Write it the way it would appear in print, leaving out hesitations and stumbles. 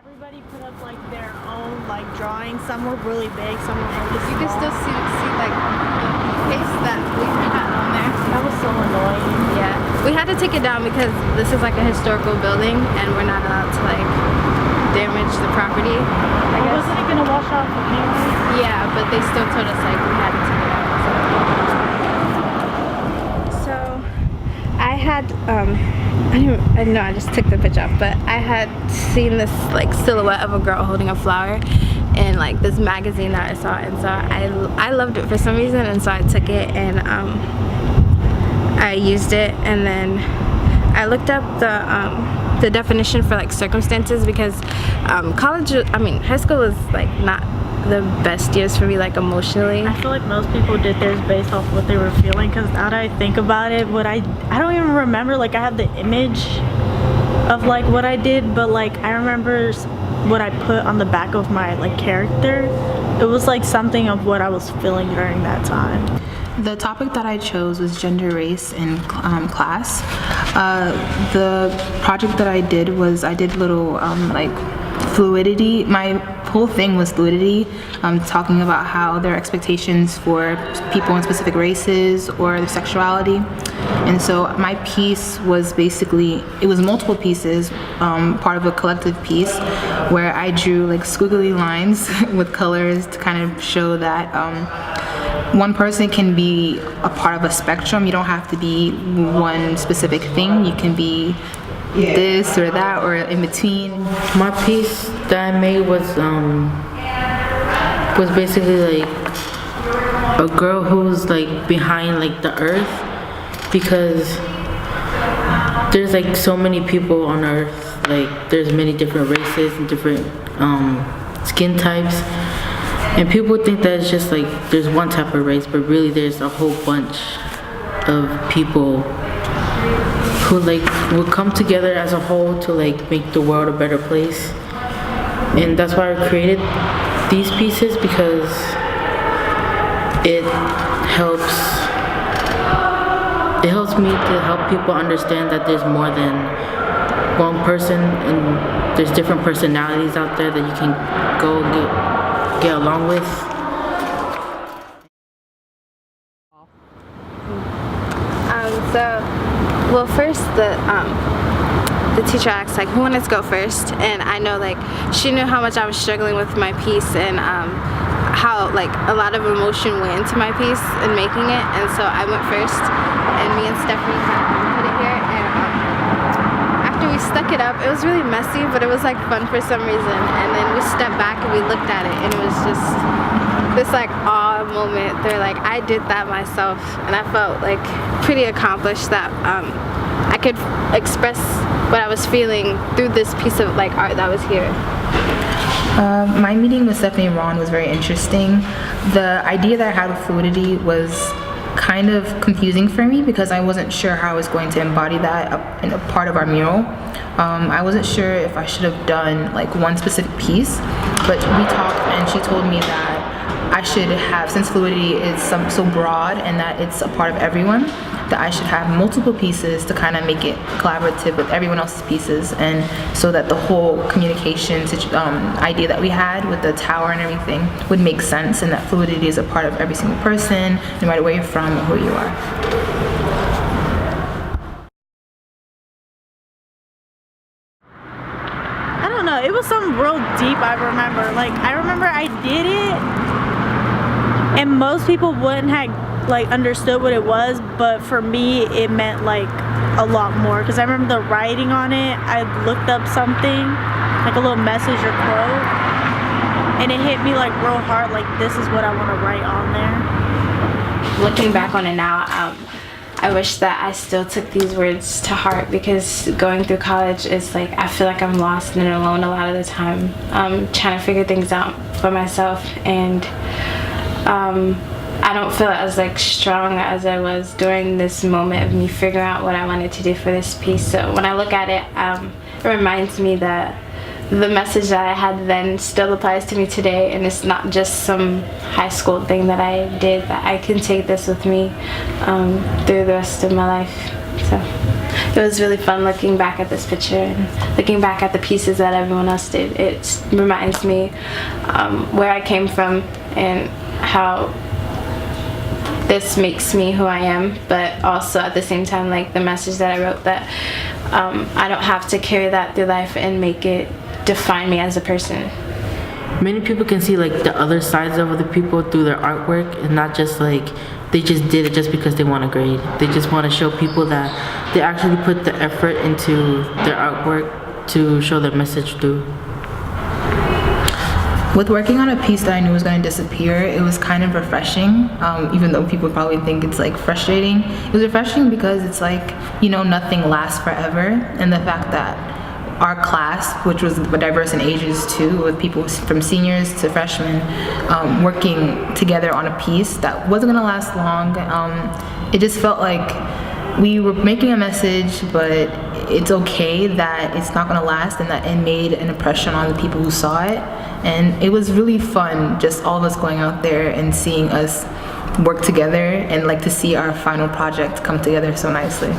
Everybody put up like their own like drawings. Some were really big, some were really small. You can still see like the face that we had on there. That was so annoying. Yeah, we had to take it down because this is like a historical building and we're not allowed to like damage the property. Wasn't it gonna wash off anyway? Yeah, but they still told us like we had to take it out. So I had I know I just took the picture up, but I had seen this like silhouette of a girl holding a flower in like this magazine that I saw, and so I loved it for some reason, and so I took it and I used it, and then I looked up the definition for like circumstances because high school was like not the best years for me, like emotionally. I feel like most people did theirs based off what they were feeling, because now that I think about it, I don't even remember, like I have the image of like what I did, but like I remember what I put on the back of my like character. It was like something of what I was feeling during that time. The topic that I chose was gender, race, and class. The project that I did was I did little like fluidity. My whole thing was fluidity, talking about how there are expectations for people in specific races or their sexuality. And so my piece was basically, it was multiple pieces, part of a collective piece where I drew like squiggly lines with colors to kind of show that one person can be a part of a spectrum. You don't have to be one specific thing. You can be this or that or in between. My piece that I made was basically like a girl who's like behind like the earth, because there's like so many people on earth. Like there's many different races and different skin types. And people think that it's just like there's one type of race, but really there's a whole bunch of people who like will come together as a whole to like make the world a better place. And that's why I created these pieces, because it helps me to help people understand that there's more than one person, and there's different personalities out there that you can go get along with. Well, first the teacher asked like who wanted to go first, and I know like she knew how much I was struggling with my piece, and how like a lot of emotion went into my piece in making it, and so I went first, and me and Stephanie put it here, and after we stuck it up, it was really messy, but it was like fun for some reason, and then we stepped back and we looked at it, and it was just this like awe moment. They're like, I did that myself, and I felt like pretty accomplished that I could express what I was feeling through this piece of like art that was here. My meeting with Stephanie and Ron was very interesting. The idea that I had with fluidity was kind of confusing for me because I wasn't sure how I was going to embody that in a part of our mural. I wasn't sure if I should have done like one specific piece, but we talked and she told me that I should have, since fluidity is so broad and that it's a part of everyone, that I should have multiple pieces to kind of make it collaborative with everyone else's pieces, and so that the whole communication idea that we had with the tower and everything would make sense, and that fluidity is a part of every single person, no matter where you're from or who you are. I don't know, it was something real deep. I remember I did it and most people wouldn't have like understood what it was, but for me it meant like a lot more, because I remember the writing on it. I looked up something like a little message or quote, and it hit me like real hard, like this is what I want to write on there. Looking back on it now, I wish that I still took these words to heart, because going through college is like, I feel like I'm lost and alone a lot of the time, trying to figure things out for myself, and I don't feel as like strong as I was during this moment of me figuring out what I wanted to do for this piece. So when I look at it, it reminds me that the message that I had then still applies to me today, and it's not just some high school thing that I did, that I can take this with me through the rest of my life. So it was really fun looking back at this picture and looking back at the pieces that everyone else did. It reminds me where I came from and how this makes me who I am, but also at the same time, like the message that I wrote, that I don't have to carry that through life and make it define me as a person. Many people can see like the other sides of other people through their artwork, and not just like they just did it just because they want a grade. They just want to show people that they actually put the effort into their artwork to show their message through. With working on a piece that I knew was going to disappear, it was kind of refreshing, even though people probably think it's like frustrating. It was refreshing because it's like, you know, nothing lasts forever, and the fact that our class, which was diverse in ages too, with people from seniors to freshmen, working together on a piece that wasn't gonna last long. It just felt like we were making a message, but it's okay that it's not gonna last, and that it made an impression on the people who saw it. And it was really fun, just all of us going out there and seeing us work together, and like to see our final project come together so nicely.